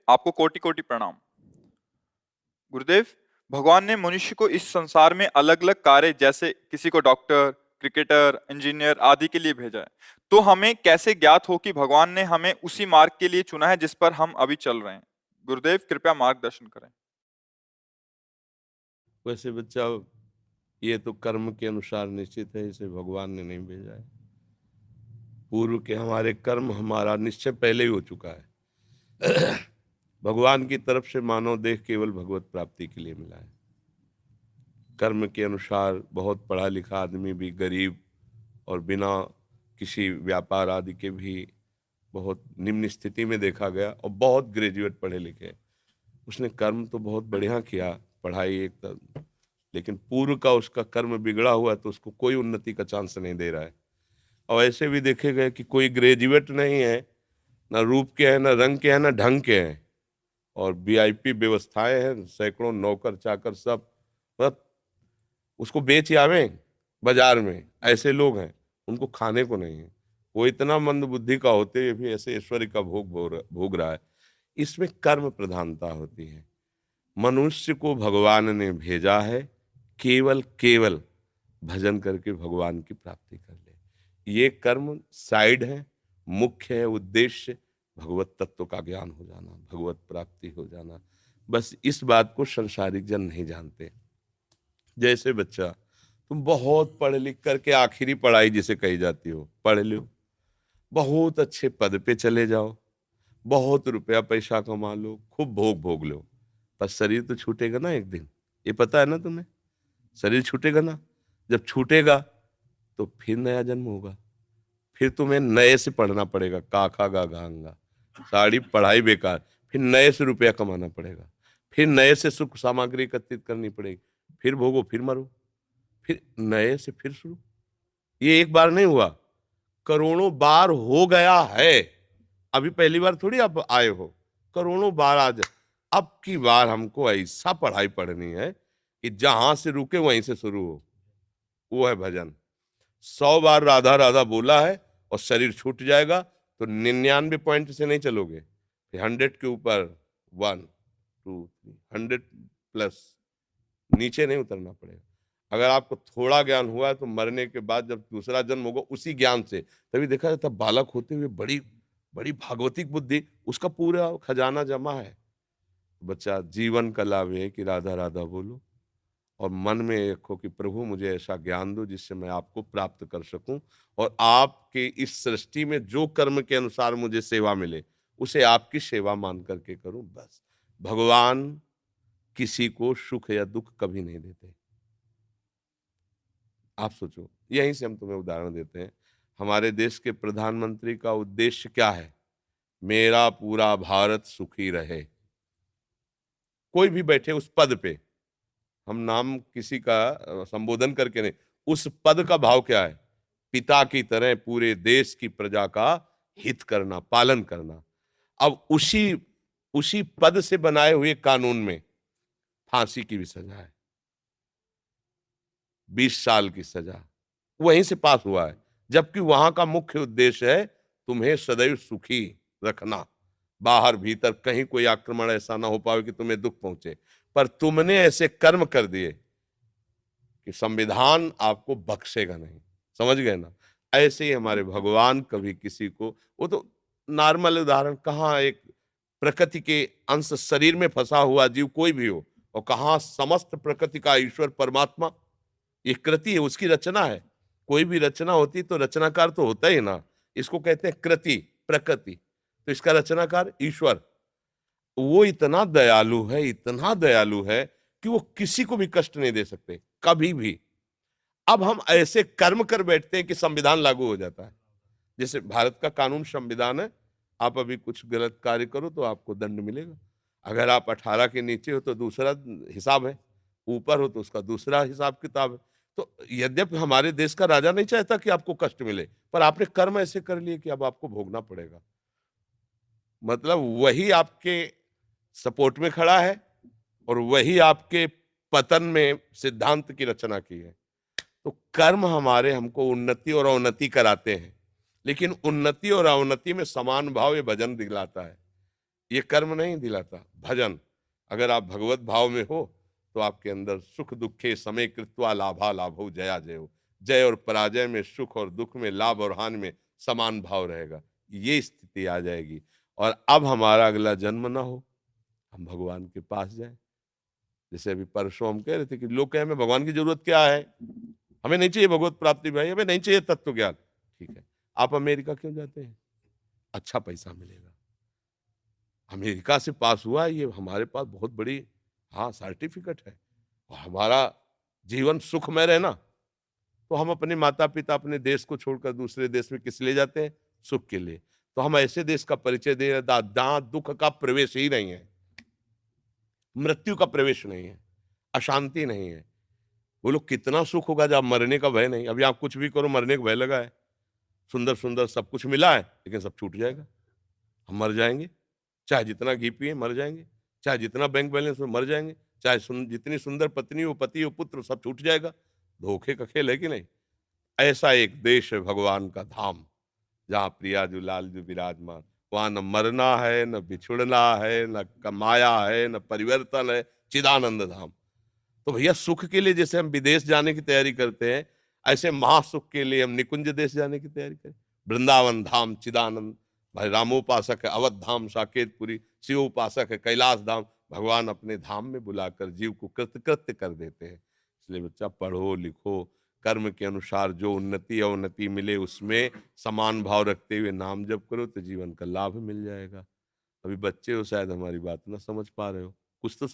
आपको कोटि कोटि प्रणाम। गुरुदेव, भगवान ने मनुष्य को इस संसार में अलग अलग कार्य, जैसे किसी को डॉक्टर, क्रिकेटर, इंजीनियर आदि के लिए भेजा है। तो हमें कैसे ज्ञात हो कि भगवान ने हमें उसी मार्ग के लिए चुना है जिस पर हम अभी चल रहे हैं? गुरुदेव, कृपया मार्गदर्शन करें। वैसे बच्चा, ये तो कर्म के अनुसार निश्चित है, इसे भगवान ने नहीं भेजा है। पूर्व के हमारे कर्म, हमारा निश्चय पहले ही हो चुका है। भगवान की तरफ से मानव देह केवल भगवत प्राप्ति के लिए मिला है। कर्म के अनुसार बहुत पढ़ा लिखा आदमी भी गरीब और बिना किसी व्यापार आदि के भी बहुत निम्न स्थिति में देखा गया, और बहुत ग्रेजुएट पढ़े लिखे, उसने कर्म तो बहुत बढ़िया किया, पढ़ाई एक तरह, लेकिन पूर्व का उसका कर्म बिगड़ा हुआ, तो उसको कोई उन्नति का चांस नहीं दे रहा है। और ऐसे भी देखे गए कि कोई ग्रेजुएट नहीं है, ना रूप के हैं, ना रंग के हैं, ना ढंग के हैं, और वीआईपी व्यवस्थाएं हैं, सैकड़ों नौकर चाकर सब, मतलब उसको बेच आवे बाजार में। ऐसे लोग हैं, उनको खाने को नहीं है। वो इतना मंद बुद्धि का होते हुए भी ऐसे ऐश्वर्य का भोग रहा है। इसमें कर्म प्रधानता होती है। मनुष्य को भगवान ने भेजा है केवल केवल भजन करके भगवान की प्राप्ति कर ले। ये कर्म साइड है, मुख्य है उद्देश्य भगवत तत्व का ज्ञान हो जाना, भगवत प्राप्ति हो जाना। बस इस बात को संसारिक जन नहीं जानते। जैसे बच्चा, तुम बहुत पढ़ लिख करके आखिरी पढ़ाई जिसे कही जाती हो पढ़ लो, बहुत अच्छे पद पे चले जाओ, बहुत रुपया पैसा कमा लो, खूब भोग भोग लो, पर शरीर तो छूटेगा ना एक दिन। ये पता है ना तुम्हें? शरीर छूटेगा ना। जब छूटेगा तो फिर नया जन्म होगा, फिर तुम्हें नए से पढ़ना पड़ेगा, काखा गा घांगा, सारी पढ़ाई बेकार, फिर नए से रुपया कमाना पड़ेगा, फिर नए से सुख सामग्री एकत्रित करनी पड़ेगी, फिर भोगो, फिर मरो, फिर नए से फिर शुरू। ये एक बार नहीं हुआ, करोड़ों बार हो गया है। अभी पहली बार थोड़ी आप आए हो, करोड़ों बार आज। अब की बार हमको ऐसा पढ़ाई पढ़नी है कि जहां से रुके वहीं से शुरू हो। वो है भजन। 100 बार राधा राधा बोला है और शरीर छूट जाएगा, तो 99 पॉइंट से नहीं चलोगे, 100 के ऊपर 1 2 3 100 प्लस, नीचे नहीं उतरना पड़ेगा। अगर आपको थोड़ा ज्ञान हुआ है तो मरने के बाद जब दूसरा जन्म होगा उसी ज्ञान से, तभी देखा जाता बालक होते हुए बड़ी बड़ी भागवतिक बुद्धि, उसका पूरा खजाना जमा है। बच्चा, जीवन का लाभ है कि राधा राधा बोलो और मन में रखो कि प्रभु मुझे ऐसा ज्ञान दो जिससे मैं आपको प्राप्त कर सकूं, और आपके इस सृष्टि में जो कर्म के अनुसार मुझे सेवा मिले उसे आपकी सेवा मान करके करूं। बस, भगवान किसी को सुख या दुख कभी नहीं देते। आप सोचो, यहीं से हम तुम्हें उदाहरण देते हैं। हमारे देश के प्रधानमंत्री का उद्देश्य क्या है? मेरा पूरा भारत सुखी रहे। कोई भी बैठे उस पद पे, हम नाम किसी का संबोधन करके नहीं, उस पद का भाव क्या है? पिता की तरह पूरे देश की प्रजा का हित करना, पालन करना। अब उसी उसी पद से बनाए हुए कानून में फांसी की भी सजा है, 20 साल की सजा वहीं से पास हुआ है। जबकि वहां का मुख्य उद्देश्य है तुम्हें सदैव सुखी रखना, बाहर भीतर कहीं कोई आक्रमण ऐसा ना हो पाए कि तुम्हें दुख पहुंचे। पर तुमने ऐसे कर्म कर दिए कि संविधान आपको बख्शेगा नहीं। समझ गए ना? ऐसे ही हमारे भगवान कभी किसी को, वो तो नॉर्मल उदाहरण, कहाँ एक प्रकृति के अंश शरीर में फंसा हुआ जीव कोई भी हो, और कहाँ समस्त प्रकृति का ईश्वर परमात्मा। ये कृति है, उसकी रचना है। कोई भी रचना होती तो रचनाकार तो होता ही ना। इसको कहते हैं कृति, प्रकृति। तो इसका रचनाकार ईश्वर। वो इतना दयालु है, इतना दयालु है कि वो किसी को भी कष्ट नहीं दे सकते कभी भी। अब हम ऐसे कर्म कर बैठते हैं कि संविधान लागू हो जाता है। जैसे भारत का कानून संविधान है, आप अभी कुछ गलत कार्य करो तो आपको दंड मिलेगा। अगर आप 18 के नीचे हो तो दूसरा हिसाब है, ऊपर हो तो उसका दूसरा हिसाब किताब है। तो यद्यपि हमारे देश का राजा नहीं चाहता कि आपको कष्ट मिले, पर आपने कर्म ऐसे कर लिए कि अब आपको भोगना पड़ेगा। मतलब वही आपके सपोर्ट में खड़ा है और वही आपके पतन में सिद्धांत की रचना की है। तो कर्म हमारे हमको उन्नति और अवनति कराते हैं, लेकिन उन्नति और अवनति में समान भाव ये भजन दिखलाता है। ये कर्म नहीं दिलाता, भजन। अगर आप भगवत भाव में हो तो आपके अंदर सुख दुखे समय कृत्वा लाभा लाभो जया जयो, जय और पराजय में, सुख और दुख में, लाभ और हानि में समान भाव रहेगा। ये स्थिति आ जाएगी और अब हमारा अगला जन्म ना हो, हम भगवान के पास जाए। जैसे अभी परसों हम कह रहे थे कि लोग कहे हमें भगवान की जरूरत क्या है, हमें नहीं चाहिए भगवत प्राप्ति भाई, हमें नहीं चाहिए तत्व ज्ञान। ठीक है, आप अमेरिका क्यों जाते हैं? अच्छा पैसा मिलेगा। अमेरिका से पास हुआ है, ये हमारे पास बहुत बड़ी हाँ सर्टिफिकेट है। और हमारा जीवन सुखमय रहे ना, तो हम अपने माता पिता अपने देश को छोड़कर दूसरे देश में किस लिए जाते हैं? सुख के लिए। तो हम ऐसे देश का परिचय दे रहे हैं जहां दुख का प्रवेश ही नहीं है, मृत्यु का प्रवेश नहीं है, अशांति नहीं है। बोलो कितना सुख होगा जब मरने का भय नहीं। अभी आप कुछ भी करो मरने का भय लगा है, सुंदर सुंदर सब कुछ मिला है लेकिन सब छूट जाएगा, हम मर जाएंगे। चाहे जितना घी पिए मर जाएंगे, चाहे जितना बैंक बैलेंस हो मर जाएंगे, चाहे जितनी सुंदर पत्नी हो, पति हो, पुत्र, सब छूट जाएगा। धोखे का खेल है कि नहीं? ऐसा एक देश है भगवान का धाम, जहाँ प्रियाजू लालजू विराजमान। वहां न मरना है, न बिछुड़ना है, न कमाया है, न परिवर्तन है, चिदानंद धाम। तो भैया सुख के लिए जैसे हम विदेश जाने की तैयारी करते हैं, ऐसे महासुख के लिए हम निकुंज देश जाने की तैयारी करें। वृंदावन धाम चिदानंद, भाई रामोपासक है अवध धाम साकेतपुरी, शिव उपासक है कैलाश धाम। भगवान अपने धाम में बुलाकर जीव को कृतकृत्य कर देते हैं। इसलिए बच्चा पढ़ो लिखो, कर्म के अनुसार जो उन्नति अवनति मिले उसमें समान भाव रखते हुए नाम जप करो तो जीवन का लाभ मिल जाएगा। अभी बच्चे हो शायद हमारी बात ना समझ पा रहे हो, कुछ तो